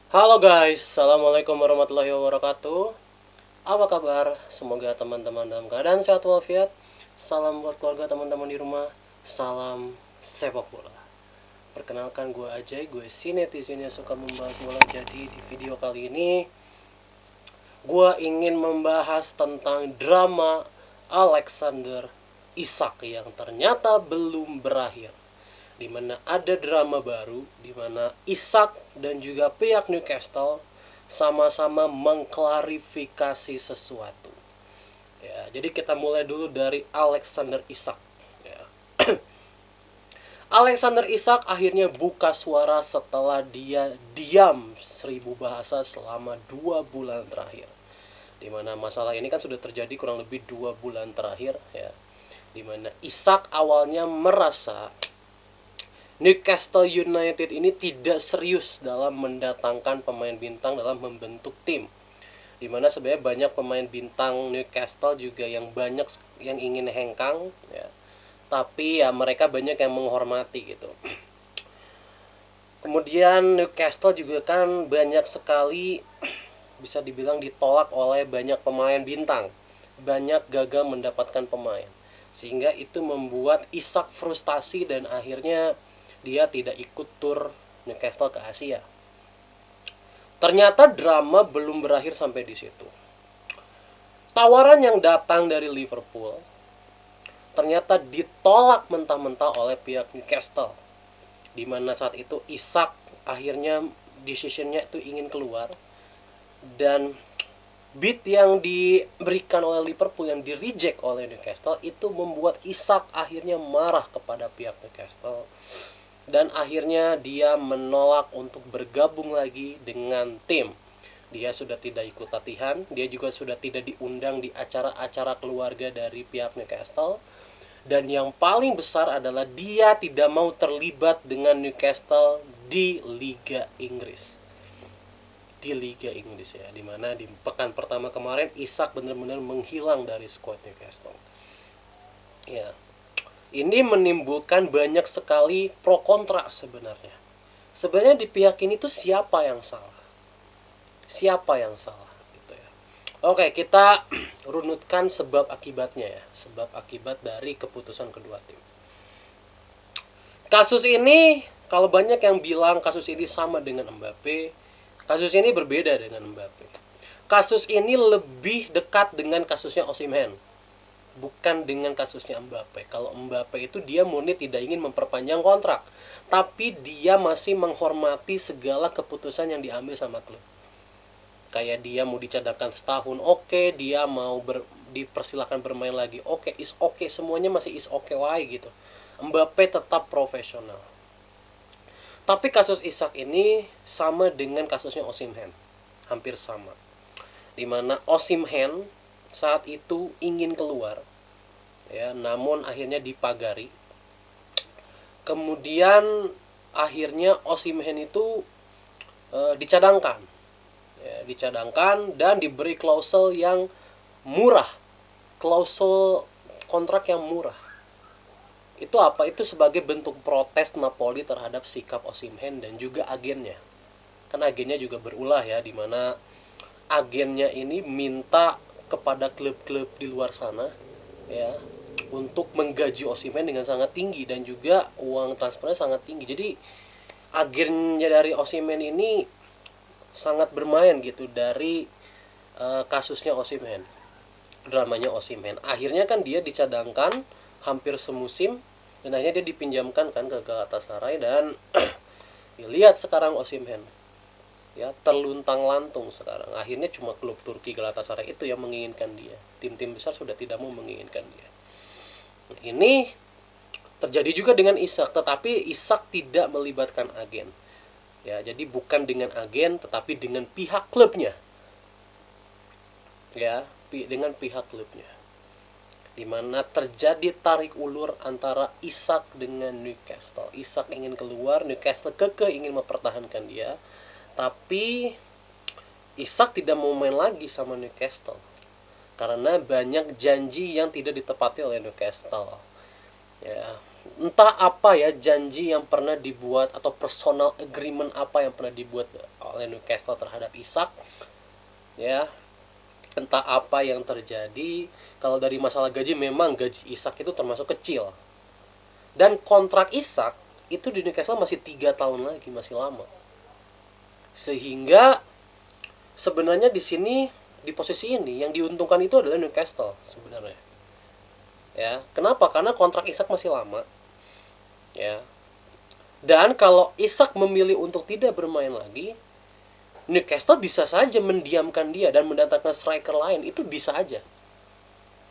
Halo guys, Assalamualaikum warahmatullahi wabarakatuh. Apa kabar? Semoga teman-teman dalam keadaan sehat walafiat. Salam buat keluarga teman-teman di rumah. Salam sepak bola. Perkenalkan gue Ajay, gue si netizen yang suka membahas bola. Jadi di video kali ini gue ingin membahas tentang drama Alexander Isak yang ternyata belum berakhir, di mana ada drama baru di mana Isak dan juga pihak Newcastle sama-sama mengklarifikasi sesuatu. Ya, jadi kita mulai dulu dari Alexander Isak. Ya. Alexander Isak akhirnya buka suara setelah dia diam 1000 bahasa selama 2 bulan terakhir. Di mana masalah ini kan sudah terjadi kurang lebih 2 bulan terakhir, ya. Di mana Isak awalnya merasa Newcastle United ini tidak serius dalam mendatangkan pemain bintang dalam membentuk tim. Dimana sebenarnya banyak pemain bintang Newcastle juga yang banyak yang ingin hengkang, ya. Tapi ya mereka banyak yang menghormati gitu. Kemudian Newcastle juga kan banyak sekali bisa dibilang ditolak oleh banyak pemain bintang. Banyak gagal mendapatkan pemain. Sehingga itu membuat Isak frustasi dan akhirnya dia tidak ikut tur Newcastle ke Asia. Ternyata drama belum berakhir sampai di situ. Tawaran yang datang dari Liverpool ternyata ditolak mentah-mentah oleh pihak Newcastle. Di mana saat itu Isak akhirnya decisionnya itu ingin keluar, dan bid yang diberikan oleh Liverpool yang di reject oleh Newcastle itu membuat Isak akhirnya marah kepada pihak Newcastle, dan akhirnya dia menolak untuk bergabung lagi dengan tim. Dia sudah tidak ikut latihan, dia juga sudah tidak diundang di acara-acara keluarga dari pihak Newcastle, dan yang paling besar adalah dia tidak mau terlibat dengan Newcastle di Liga Inggris. Di Liga Inggris, ya, dimana di pekan pertama kemarin Isak benar-benar menghilang dari squad Newcastle. Ya, ini menimbulkan banyak sekali pro kontra sebenarnya. Sebenarnya di pihak ini tuh siapa yang salah? Siapa yang salah gitu ya. Oke, kita runutkan sebab akibatnya ya. Sebab akibat dari keputusan kedua tim. Kasus ini kalau banyak yang bilang kasus ini sama dengan Mbappe, kasus ini berbeda dengan Mbappe. Kasus ini lebih dekat dengan kasusnya Osimhen, bukan dengan kasusnya Mbappe. Kalau Mbappe itu dia murni tidak ingin memperpanjang kontrak, tapi dia masih menghormati segala keputusan yang diambil sama klub. Kayak dia mau dicadangkan setahun, oke, dia mau dipersilakan bermain lagi, oke, is oke, semuanya masih is oke wae gitu. Mbappe tetap profesional. Tapi kasus Isak ini sama dengan kasusnya Osimhen, hampir sama. Dimana Osimhen saat itu ingin keluar, ya, namun akhirnya dipagari. Kemudian akhirnya Osimhen itu dicadangkan, ya, dicadangkan dan diberi klausul yang murah, klausul kontrak yang murah. Itu apa? Itu sebagai bentuk protes Napoli terhadap sikap Osimhen dan juga agennya. Kan agennya juga berulah, ya, di mana agennya ini minta kepada klub-klub di luar sana, ya, untuk menggaji Osimhen dengan sangat tinggi dan juga uang transfernya sangat tinggi. Jadi agennya dari Osimhen ini sangat bermain gitu dari kasusnya Osimhen, dramanya Osimhen. Akhirnya kan dia dicadangkan hampir semusim dan akhirnya dia dipinjamkan kan ke Galatasaray, dan lihat sekarang Osimhen, ya, terluntang lantung sekarang. Akhirnya cuma klub Turki Galatasaray itu yang menginginkan dia. Tim-tim besar sudah tidak mau menginginkan dia. Ini terjadi juga dengan Isak, tetapi Isak tidak melibatkan agen. Ya, jadi bukan dengan agen tetapi dengan pihak klubnya. Ya, dengan pihak klubnya. Di mana terjadi tarik ulur antara Isak dengan Newcastle. Isak ingin keluar, Newcastle kekeh ingin mempertahankan dia. Tapi Isak tidak mau main lagi sama Newcastle karena banyak janji yang tidak ditepati oleh Newcastle. Ya, entah apa ya janji yang pernah dibuat atau personal agreement apa yang pernah dibuat oleh Newcastle terhadap Isak, ya. Entah apa yang terjadi. Kalau dari masalah gaji, memang gaji Isak itu termasuk kecil, dan kontrak Isak itu di Newcastle masih 3 tahun lagi, masih lama. Sehingga sebenarnya di sini, di posisi ini yang diuntungkan itu adalah Newcastle sebenarnya, ya. Kenapa? Karena kontrak Isak masih lama, ya. Dan kalau Isak memilih untuk tidak bermain lagi, Newcastle bisa saja mendiamkan dia dan mendatangkan striker lain, itu bisa aja.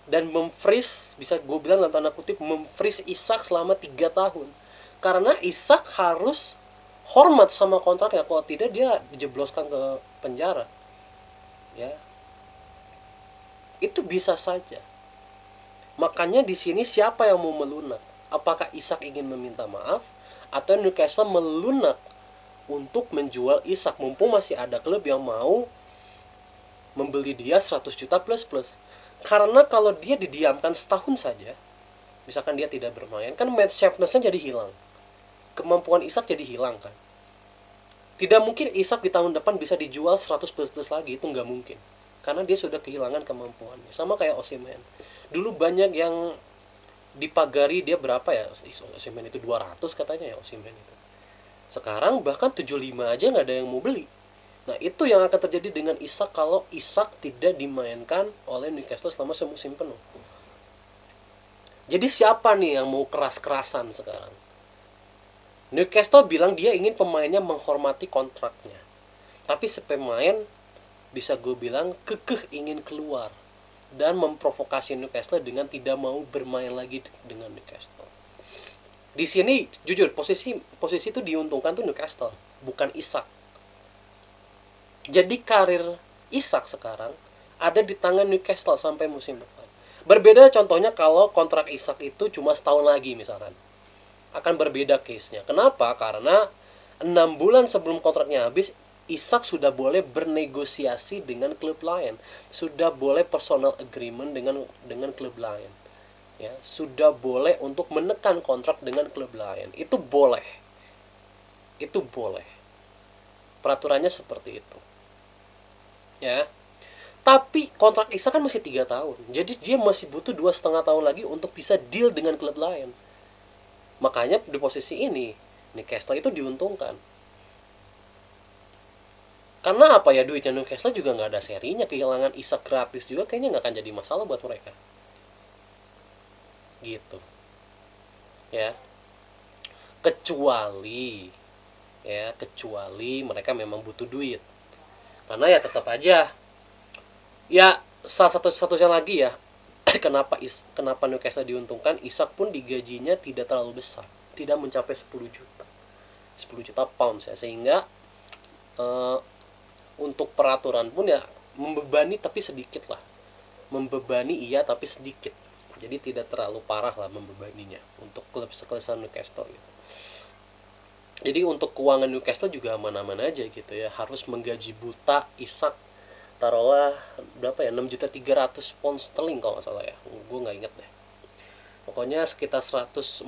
Dan memfreeze, bisa gue bilang dalam tanda kutip, memfreeze Isak selama 3 tahun. Karena Isak harus hormat sama kontraknya, kalau tidak dia dijebloskan ke penjara. Ya, itu bisa saja. Makanya di sini siapa yang mau melunak? Apakah Isak ingin meminta maaf atau Newcastle melunak untuk menjual Isak, mumpung masih ada klub yang mau membeli dia 100 juta plus plus. Karena kalau dia didiamkan setahun saja, misalkan dia tidak bermain, kan match sharpness-nya jadi hilang. Kemampuan Isak jadi hilang kan. Tidak mungkin Isak di tahun depan bisa dijual 100 plus plus lagi, itu nggak mungkin. Karena dia sudah kehilangan kemampuannya. Sama kayak Osimhen. Dulu banyak yang dipagari dia berapa ya? Osimhen itu 200 katanya ya, Osimhen itu. Sekarang bahkan 75 aja nggak ada yang mau beli. Nah, itu yang akan terjadi dengan Isak kalau Isak tidak dimainkan oleh Newcastle selama semusim penuh. Jadi siapa nih yang mau keras-kerasan sekarang? Newcastle bilang dia ingin pemainnya menghormati kontraknya. Tapi si pemain, bisa gue bilang, kekeh ingin keluar dan memprovokasi Newcastle dengan tidak mau bermain lagi dengan Newcastle. Di sini jujur posisi itu diuntungkan tuh Newcastle, bukan Isak. Jadi karir Isak sekarang ada di tangan Newcastle sampai musim depan. Berbeda contohnya kalau kontrak Isak itu cuma setahun lagi misalkan. Akan berbeda case-nya. Kenapa? Karena 6 bulan sebelum kontraknya habis, Isak sudah boleh bernegosiasi dengan klub lain. Sudah boleh personal agreement dengan klub lain. Ya, sudah boleh untuk menekan kontrak dengan klub lain. Itu boleh. Itu boleh. Peraturannya seperti itu. Ya. Tapi kontrak Isak kan masih 3 tahun. Jadi dia masih butuh 2,5 tahun lagi untuk bisa deal dengan klub lain. Makanya di posisi ini Newcastle itu diuntungkan. Karena apa ya, duitnya Newcastle juga nggak ada serinya. Kehilangan Isak gratis juga kayaknya nggak akan jadi masalah buat mereka. Gitu. Ya. Kecuali mereka memang butuh duit. Karena ya tetap aja, ya salah satunya lagi ya, kenapa Newcastle diuntungkan, Isak pun digajinya tidak terlalu besar, tidak mencapai 10 juta 10 juta pounds ya, sehingga uh, untuk peraturan pun ya membebani tapi sedikit lah, membebani iya tapi sedikit, jadi tidak terlalu parah lah membebaninya untuk klub sekelas Newcastle gitu. Jadi untuk keuangan Newcastle juga aman-aman aja gitu ya. Harus menggaji buta Isak taruhlah berapa ya, 6.300.000 pound sterling kalau nggak salah ya, gue nggak inget deh. Pokoknya sekitar 140.000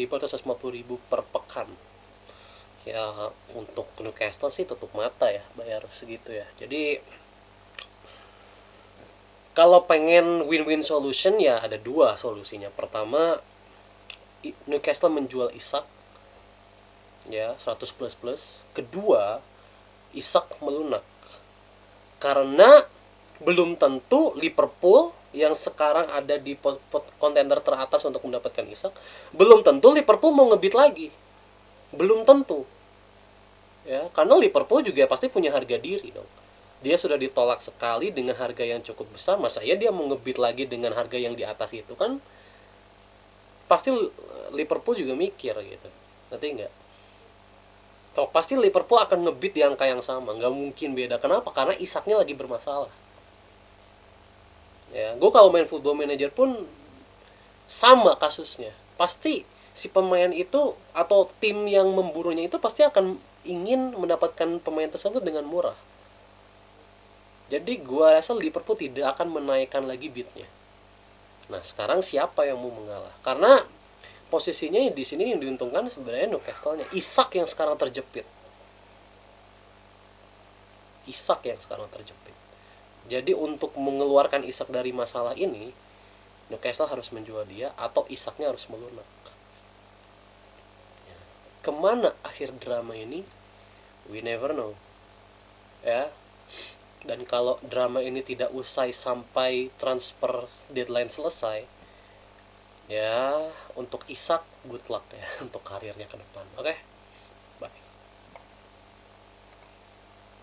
atau 150.000 per pekan. Ya untuk Newcastle sih tutup mata ya bayar segitu ya. Jadi kalau pengen win-win solution ya ada dua solusinya. Pertama, Newcastle menjual Isak ya 100 plus plus. Kedua, Isak melunak. Karena belum tentu Liverpool yang sekarang ada di kontender teratas untuk mendapatkan Isak, belum tentu Liverpool mau ngebid lagi. Belum tentu. Ya, karena Liverpool juga pasti punya harga diri dong. Dia sudah ditolak sekali dengan harga yang cukup besar, masa ya dia mau ngebid lagi dengan harga yang di atas itu kan? Pasti Liverpool juga mikir gitu. Ngerti nggak? Oh, pasti Liverpool akan ngebid di angka yang sama, nggak mungkin beda. Kenapa? Karena Isaknya lagi bermasalah. Ya, gue kalau main Football Manager pun sama kasusnya. Pasti si pemain itu atau tim yang memburunya itu pasti akan ingin mendapatkan pemain tersebut dengan murah. Jadi gue rasa Liverpool tidak akan menaikkan lagi bidnya. Nah, sekarang siapa yang mau mengalah? Karena posisinya di sini yang diuntungkan sebenarnya Newcastle-nya. Isak yang sekarang terjepit. Jadi untuk mengeluarkan Isak dari masalah ini, Newcastle harus menjual dia atau Isaknya harus melunak. Kemana akhir drama ini? We never know. Ya. Dan kalau drama ini tidak usai sampai transfer deadline selesai, ya untuk Isak good luck ya untuk karirnya ke depan. Oke.